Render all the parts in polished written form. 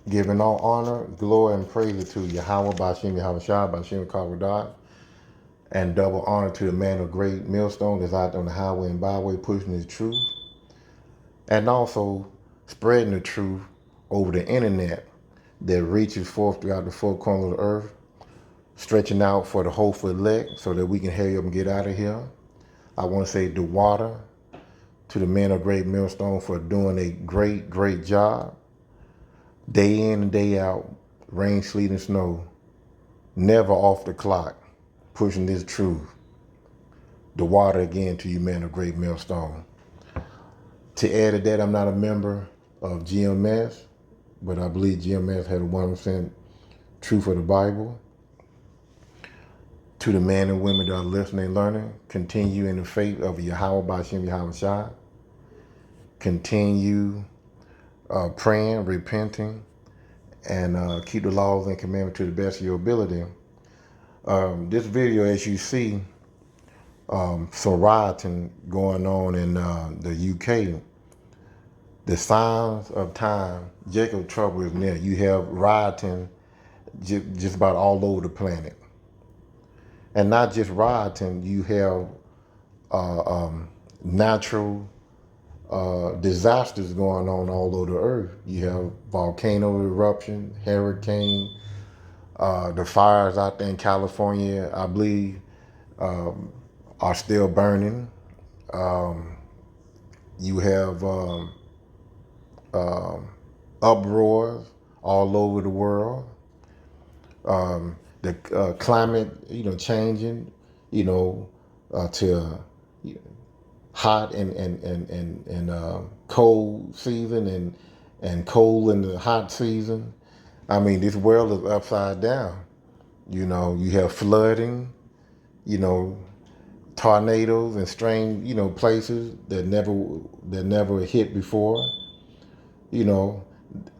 Giving all honor, glory, and praise to Yahweh, Bashem, Yahweh Shah, Bashem, Kavadah, and double honor to the man of great millstone that's out on the highway and byway pushing his truth, and also spreading the truth over the internet that reaches forth throughout the four corners of the earth, stretching out for the hopeful elect so that we can hurry up and get out of here. I want to say the water to the man of great millstone for doing a great, great job. Day in and day out, rain, sleet, and snow, never off the clock, pushing this truth. The water again to you, man of great millstone. To add to that, I'm not a member of GMS, but I believe GMS had a 1% truth of the Bible. To the men and women that are listening and learning, continue in the faith of Yahweh Bashem Yahweh Shai. Continue praying, repenting, and keep the laws and commandments to the best of your ability. This video, as you see, some rioting going on in the UK. The signs of time, Jacob trouble is near. You have rioting just about all over the planet. And not just rioting, you have natural disasters going on all over the earth. You have volcano eruption, hurricane, the fires out there in California, I believe, are still burning. You have uproars all over the world. The climate, changing, to hot and cold season and cold in the hot season. I mean, this world is upside down. You have flooding, tornadoes and strange, places that never hit before.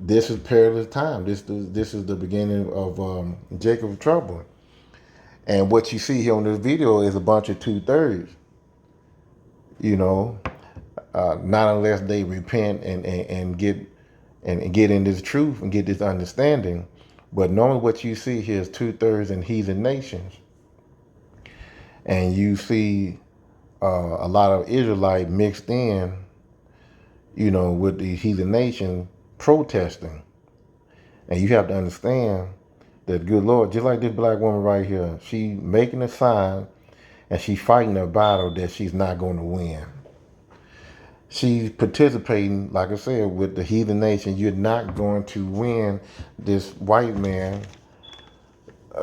This is perilous time. This is the beginning of Jacob's trouble. And what you see here on this video is a bunch of 2/3. Not unless they repent and get in this truth and get this understanding. But normally what you see here is 2/3 in heathen nations. And you see a lot of Israelite mixed in, with the heathen nation protesting. And you have to understand that, good Lord, just like this black woman right here, she making a sign and she's fighting a battle that she's not going to win. She's participating, like I said, with the heathen nation. You're not going to win. This white man,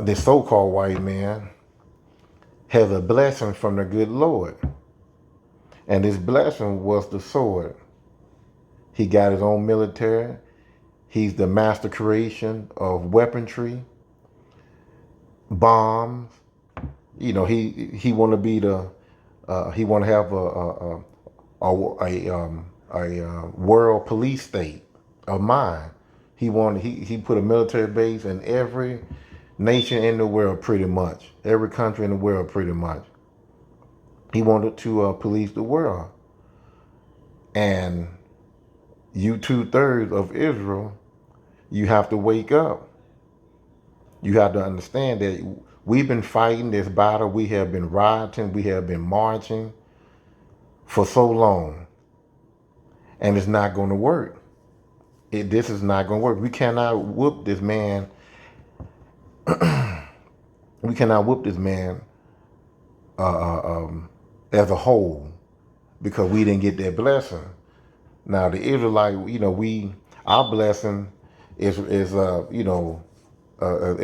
this so-called white man, has a blessing from the good Lord. And this blessing was the sword. He got his own military. He's the master creation of weaponry, bombs. He want to be he want to have a world police state of mind. He put a military base in every nation in the world, pretty much. Every country in the world, pretty much. He wanted to police the world. And you 2/3 of Israel, you have to wake up. You have to understand that we've been fighting this battle. We have been rioting. We have been marching for so long. And it's not going to work. This is not going to work. We cannot whoop this man. We cannot whoop this man as a whole because we didn't get that blessing. Now the Israelite, our blessing is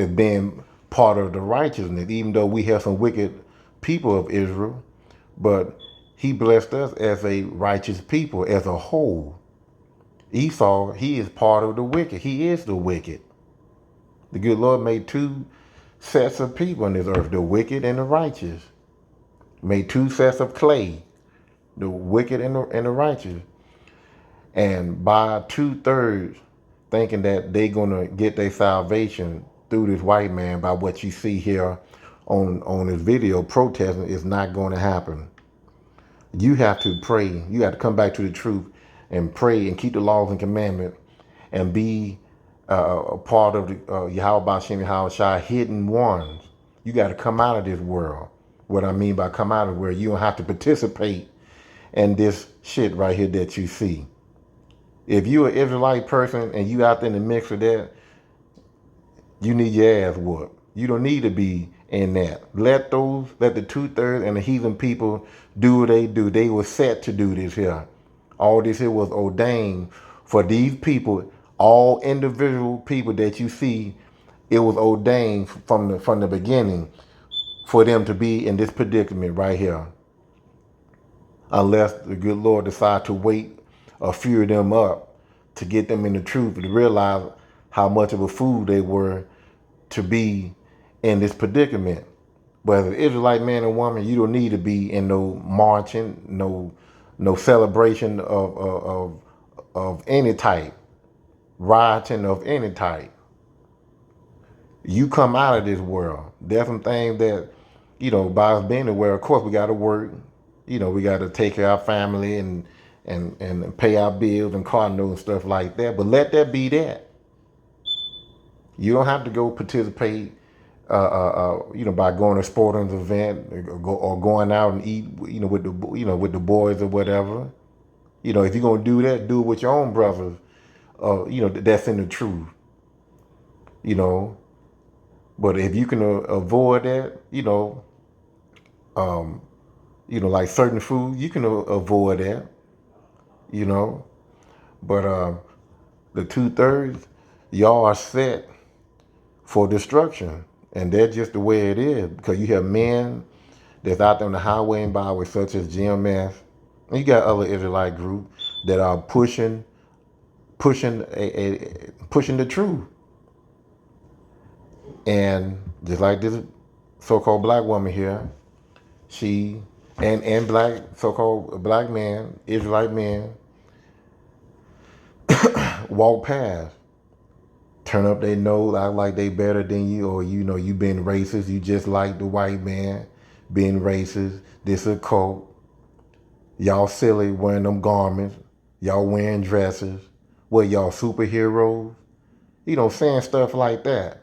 being part of the righteousness, even though we have some wicked people of Israel, but he blessed us as a righteous people as a whole. Esau, he is part of the wicked. He is the wicked. The good Lord made two sets of people on this earth, the wicked and the righteous. Made two sets of clay, the wicked and the righteous. And by 2/3 thinking that they're going to get their salvation through this white man, by what you see here on this video protesting, is not going to happen. You have to pray. You have to come back to the truth and pray and keep the laws and commandments and be a part of the Yahweh Shem Yahweh hidden ones. You got to come out of this world. What I mean by come out of where you don't have to participate in this shit right here that you see. If you're an Israelite person and you out there in the mix of that, you need your ass whooped. You don't need to be in that. Let the 2/3 and the heathen people do what they do. They were set to do this here. All this here was ordained for these people, all individual people that you see. It was ordained from the beginning for them to be in this predicament right here. Unless the good Lord decide to wait a few of them up to get them in the truth to realize how much of a fool they were to be in this predicament. But as an Israelite man and woman, you don't need to be in no marching, no celebration of any type, rioting of any type. You come out of this world. There's some things that, by us being aware, of course we gotta work. We gotta take care of our family and pay our bills and car notes and stuff like that. But let that be that. You don't have to go participate, by going to a sporting event or going out and eat, with the boys or whatever. If you're gonna do that, do it with your own brothers. That's in the truth. But if you can avoid that, like certain food, you can avoid that. But the 2/3, y'all are set for destruction. And that's just the way it is. Because you have men that's out there on the highway and byway, such as GMS. And you got other Israelite groups that are pushing the truth. And just like this so-called black woman here, she and black so-called black man, Israelite man, walk past, turn up their nose, act like they better than you, or you been racist, you just like the white man, being racist, this a cult. Y'all silly wearing them garments, y'all wearing dresses, what y'all superheroes? Saying stuff like that.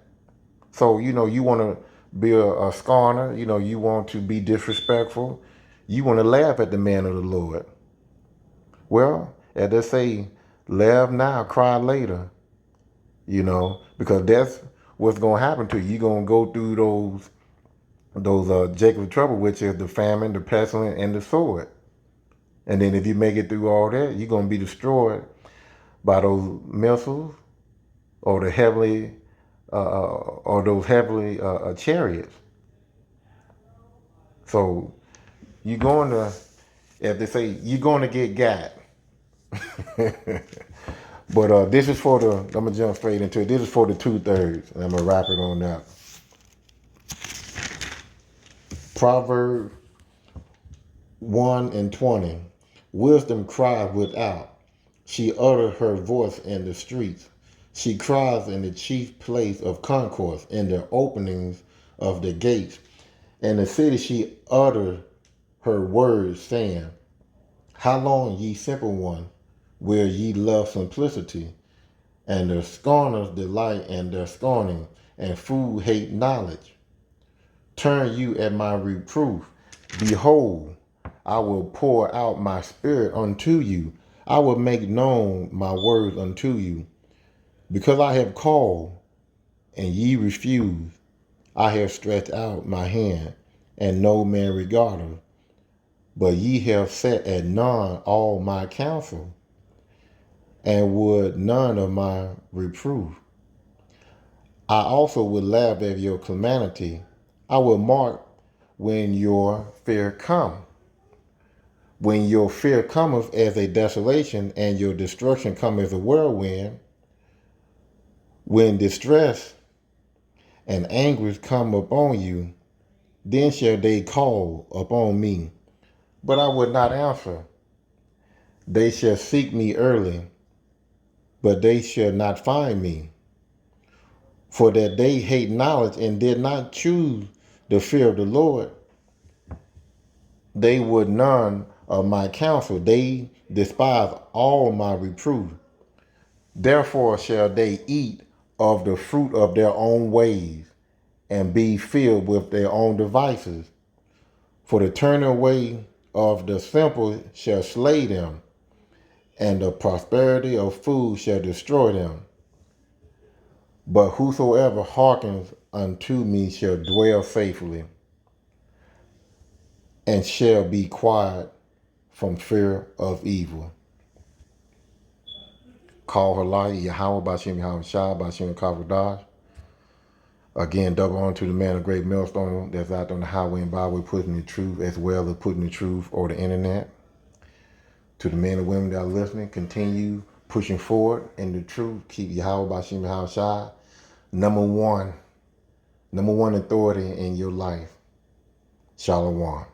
So, you want to be a scorner, you want to be disrespectful, you want to laugh at the man of the Lord. Well, as they say, laugh now, cry later. Because that's what's going to happen to you. You're going to go through those Jacob's trouble, which is the famine, the pestilence, and the sword. And then if you make it through all that, you're going to be destroyed by those missiles or the heavenly, or those heavenly chariots. So you're going to, as they say, you're going to get got. But this is for I'm going to jump straight into it. This is for the 2/3. And I'm going to wrap it on up. Proverbs 1:20. Wisdom cried without. She uttered her voice in the streets. She cries in the chief place of concourse, in the openings of the gates. In the city she uttered her words, saying, How long, ye simple one, will ye love simplicity? And the scorners delight in their scorning, and fools hate knowledge. Turn you at my reproof. Behold, I will pour out my spirit unto you. I will make known my words unto you. Because I have called, and ye refuse, I have stretched out my hand, and no man regardeth. But ye have set at none all my counsel, and would none of my reproof. I also would laugh at your calamity. I will mark when your fear come. When your fear cometh as a desolation, and your destruction come as a whirlwind, when distress and anguish come upon you, then shall they call upon me, but I would not answer. They shall seek me early, but they shall not find me. For that they hate knowledge and did not choose the fear of the Lord, they would none of my counsel. They despise all my reproof. Therefore shall they eat of the fruit of their own ways, and be filled with their own devices. For the turning away of the simple shall slay them, and the prosperity of fools shall destroy them. But whosoever hearkens unto me shall dwell safely, and shall be quiet from fear of evil. Call her light, Yahweh Bashim Yahweh Shah Bashim Kavadash. Again, double on to the man of great millstone that's out on the highway and byway putting the truth as well as putting the truth over the internet. To the men and women that are listening, continue pushing forward in the truth. Keep Yahweh Bashim Yahweh Shah number one authority in your life. Shalom.